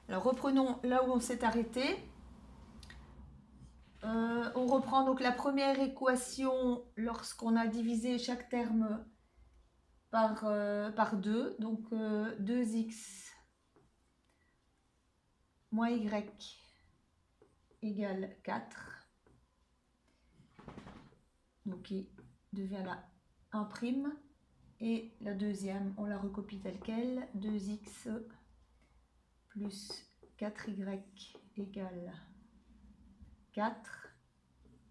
Alors reprenons là où on s'est arrêté. On reprend donc la première équation lorsqu'on a divisé chaque terme par 2. Donc 2x moins y égale 4. Donc qui devient là 1 prime. Et la deuxième, on la recopie telle quelle. 2x plus 4y égale 4,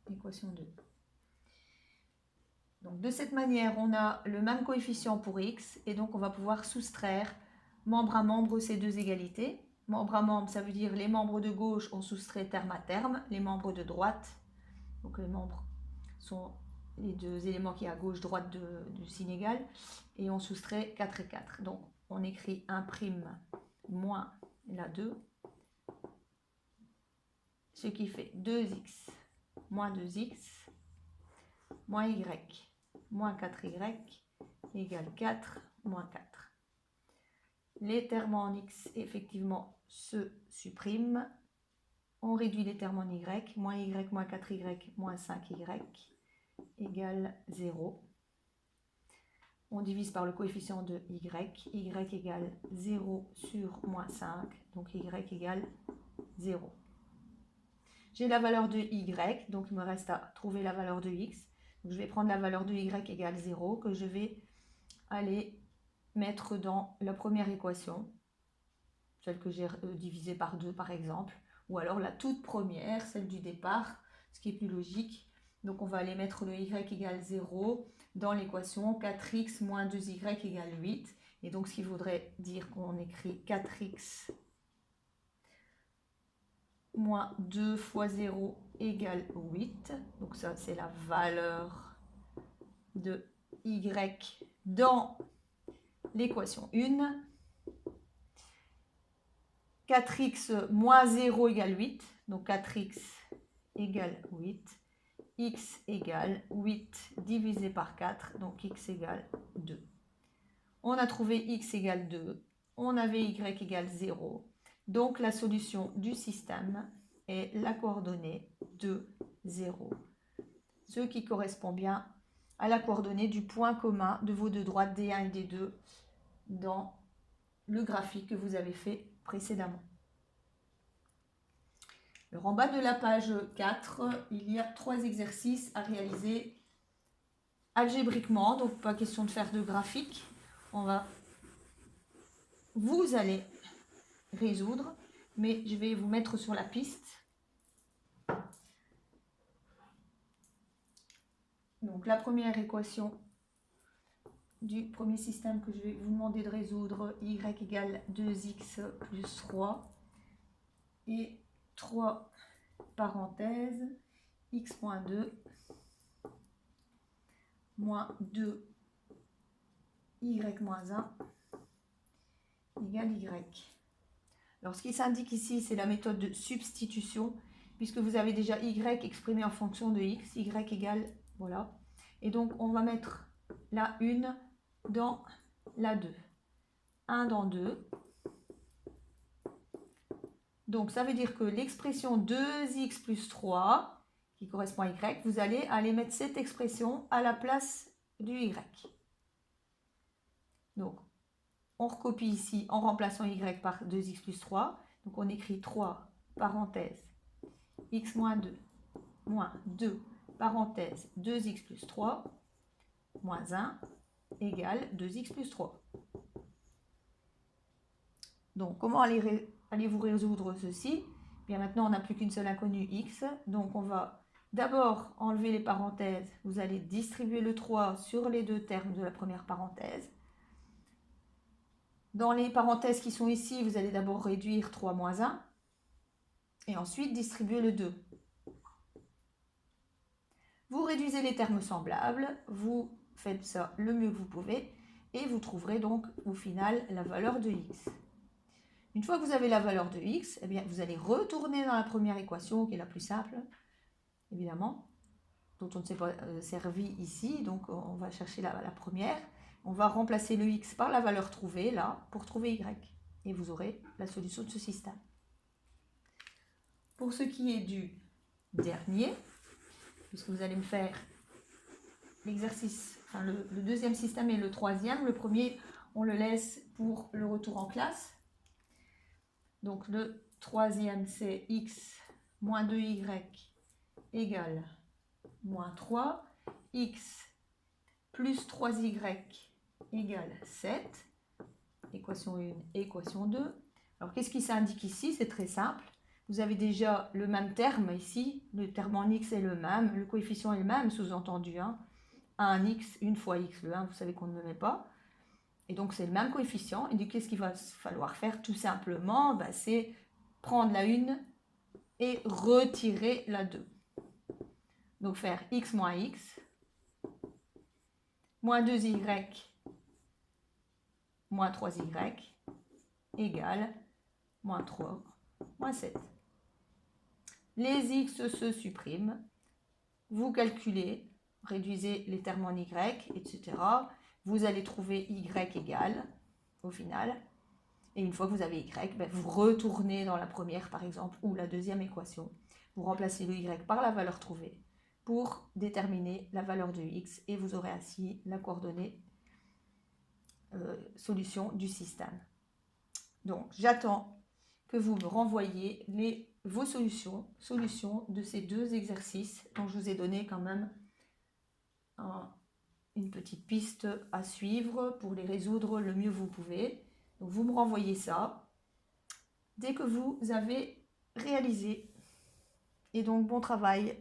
équation 2. Donc de cette manière, on a le même coefficient pour x, et donc on va pouvoir soustraire membre à membre ces deux égalités. Membre à membre, ça veut dire les membres de gauche, on soustrait terme à terme, les membres de droite, donc les membres sont les deux éléments qui sont à gauche, droite du signe égal, et on soustrait 4 et 4. Donc on écrit 1' moins la 2, ce qui fait 2x moins 2x moins y moins 4y égale 4 moins 4. Les termes en x, effectivement, se suppriment. On réduit les termes en y, moins y moins 4y moins 5y égale 0. On divise par le coefficient de y égale 0 sur moins 5, donc y égale 0. J'ai la valeur de y, donc il me reste à trouver la valeur de x. Donc je vais prendre la valeur de y égale 0, que je vais aller mettre dans la première équation, celle que j'ai divisée par 2 par exemple, ou alors la toute première, celle du départ, ce qui est plus logique. Donc on va aller mettre le y égale 0 dans l'équation 4x moins 2y égale 8. Et donc ce qui voudrait dire qu'on écrit 4x moins 2 fois 0 égale 8. Donc ça, c'est la valeur de y dans l'équation 1. 4x moins 0 égale 8. Donc 4x égale 8. X égale 8 divisé par 4. Donc x égale 2. On a trouvé x égale 2. On avait y égale 0. Donc la solution du système est la coordonnée 2, 0. Ce qui correspond bien à la coordonnée du point commun de vos deux droites D1 et D2 dans le graphique que vous avez fait précédemment. Alors en bas de la page 4, il y a 3 exercices à réaliser algébriquement, donc pas question de faire de graphique. Vous allez résoudre, mais je vais vous mettre sur la piste. Donc la première équation du premier système que je vais vous demander de résoudre, y égale 2x plus 3 et 3 parenthèses, x moins 2 moins 2 y moins 1 égale y. Alors ce qui s'indique ici, c'est la méthode de substitution, puisque vous avez déjà y exprimé en fonction de x, y égale, voilà. Et donc on va mettre la 1 dans la 2. 1 dans 2. Donc ça veut dire que l'expression 2x plus 3, qui correspond à y, vous allez aller mettre cette expression à la place du y. Donc on recopie ici en remplaçant y par 2x plus 3. Donc on écrit 3 parenthèse x moins 2 moins 2 parenthèse 2x plus 3 moins 1 égale 2x plus 3. Donc comment allez-vous résoudre ceci? Bien maintenant on n'a plus qu'une seule inconnue x. Donc on va d'abord enlever les parenthèses. Vous allez distribuer le 3 sur les deux termes de la première parenthèse. Dans les parenthèses qui sont ici, vous allez d'abord réduire 3 moins 1 et ensuite distribuer le 2. Vous réduisez les termes semblables, vous faites ça le mieux que vous pouvez et vous trouverez donc au final la valeur de x. Une fois que vous avez la valeur de x, eh bien, vous allez retourner dans la première équation qui est la plus simple, évidemment, dont on ne s'est pas servi ici, donc on va chercher la première. On va remplacer le x par la valeur trouvée, là, pour trouver y. et vous aurez la solution de ce système. Pour ce qui est du dernier, puisque vous allez me faire l'exercice, enfin le deuxième système et le troisième, le premier, on le laisse pour le retour en classe. Donc le troisième, c'est x moins 2y égale moins 3, x plus 3y égale 7, équation 1 et équation 2. Alors qu'est-ce qui s'indique ici? C'est très simple. Vous avez déjà le même terme ici, le terme en x est le même, le coefficient est le même, sous-entendu, hein. 1x, 1 fois x, le 1, vous savez qu'on ne le met pas. Et donc c'est le même coefficient. Et donc qu'est-ce qu'il va falloir faire? Tout simplement, c'est prendre la 1 et retirer la 2. Donc faire x moins x, moins 2y, moins 3y, égale moins 3, moins 7. Les x se suppriment. Vous calculez, réduisez les termes en y, etc. Vous allez trouver y égale, au final. Et une fois que vous avez y, vous retournez dans la première, par exemple, ou la deuxième équation. Vous remplacez le y par la valeur trouvée pour déterminer la valeur de x. Et vous aurez ainsi la coordonnée solution du système. Donc, j'attends que vous me renvoyiez vos solutions de ces deux exercices dont je vous ai donné quand même une petite piste à suivre pour les résoudre le mieux vous pouvez. Donc, vous me renvoyez ça dès que vous avez réalisé. Et donc, bon travail.